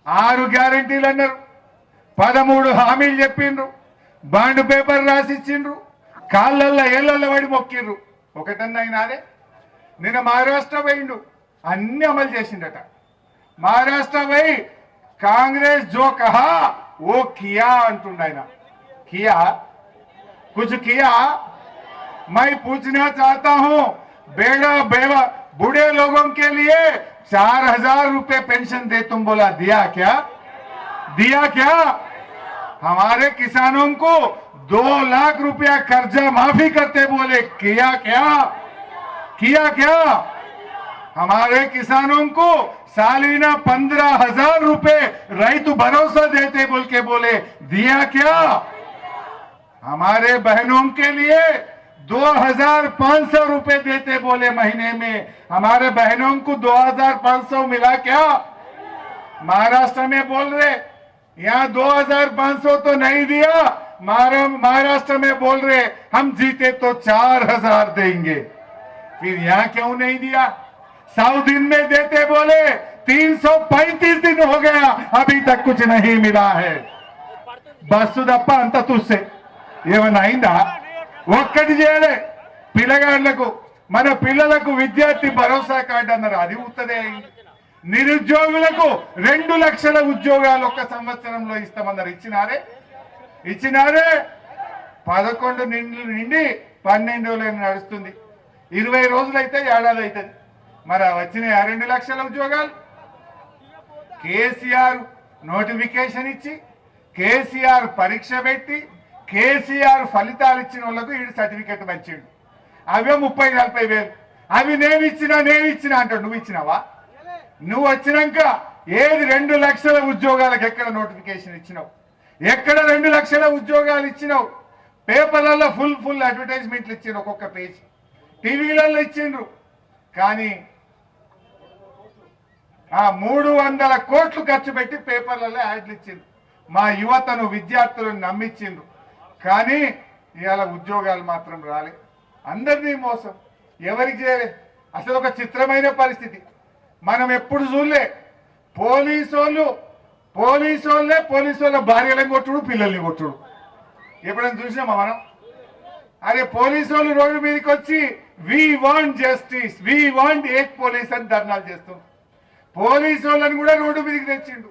6 గ్యారెంటీలు అన్నారు, 13 హామీలు చెప్పిండ్రు, బాండ్ పేపర్ రాసిచ్చిండ్రు, కాళ్ళల్లో ఏళ్ళల్లో పడి మొక్కిండ్రు. ఒకటన్నా అయినాదే. నిన్న మహారాష్ట్ర పోయిండు, అన్ని అమలు చేసిండట. महाराष्ट्र भाई कांग्रेस जो कहा वो किया अंटुंडायना किया कुछ किया। मैं पूछना चाहता हूं, बेड़ा बेवा बूढ़े लोगों के लिए 4000 रुपए पेंशन दे तुम बोला, दिया क्या? दिया क्या? हमारे किसानों को 2 लाख रुपया कर्जा माफी करते बोले, किया क्या? किया क्या? हमारे किसानों को सालीना 15,000 रुपए रैतु भरोसा देते बोल के बोले, दिया क्या? हमारे बहनों के लिए 2500 रुपए देते बोले महीने में, हमारे बहनों को 2500 मिला क्या? महाराष्ट्र में बोल रहे यहाँ 2500 तो नहीं दिया, महाराष्ट्र में बोल रहे हम जीते तो 4000 देंगे। फिर यहाँ क्यों नहीं दिया? 100 दिन में देते बोले, 335 दिन हो गया, अभी तक कुछ नहीं मिला है। बस तప్ప అంత తుస్సే ఏమన్నా అయిందా? ఒక్కటి చేయలే. పిల్లగాళ్లకు మన పిల్లలకు విద్యార్థి భరోసా కార్డు అన్నారు, అది ఉత్తదే అయింది. నిరుద్యోగులకు 2 లక్షల ఉద్యోగాలు ఒక్క సంవత్సరంలో ఇస్తామన్నారు, ఇచ్చినారే? ఇచ్చినారే? 11 నుండి 12 నడుస్తుంది, 20 రోజులైతే ఏడాది అవుతుంది. మరి వచ్చిన 2 లక్షల ఉద్యోగాలు కేసీఆర్ నోటిఫికేషన్ ఇచ్చి, కేసీఆర్ పరీక్ష పెట్టి, కేసీఆర్ ఫలితాలు ఇచ్చిన వాళ్ళకు ఈ సర్టిఫికెట్ వచ్చిండు. అవే 30-40 వేలు. అవి నేను ఇచ్చినా అంటాడు. నువ్వు ఇచ్చినావా? నువ్వు వచ్చినాక ఏది 2 లక్షల ఉద్యోగాలకు ఎక్కడ నోటిఫికేషన్ ఇచ్చినావు? ఎక్కడ 2 లక్షల ఉద్యోగాలు ఇచ్చినావు? పేపర్లలో ఫుల్ అడ్వర్టైజ్మెంట్లు ఇచ్చిండ్రు, ఒక్కొక్క పేజ్ టీవీలలో ఇచ్చిండ్రు. కానీ 300 కోట్లు ఖర్చు పెట్టి పేపర్లలో యాడ్లు ఇచ్చిండ్రు. మా యువతను విద్యార్థులను నమ్మించిండ్రు. కానీ ఇవాళ ఉద్యోగాలు మాత్రం రాలే. అందరినీ మోసం, ఎవరికి చేయలే. అసలు ఒక చిత్రమైన పరిస్థితి మనం ఎప్పుడు చూడలే. పోలీసు వాళ్ళ భార్యలను కొట్టుడు, పిల్లల్ని కొట్టుడు ఎప్పుడైనా చూసినామా మనం? అరే పోలీసు వాళ్ళు రోడ్డు మీదకి వచ్చి we want justice, we want ఏక్ పోలీస్ అని ధర్నాలు చేస్తాం. పోలీసు వాళ్ళని కూడా రోడ్డు మీదకి తెచ్చిండు.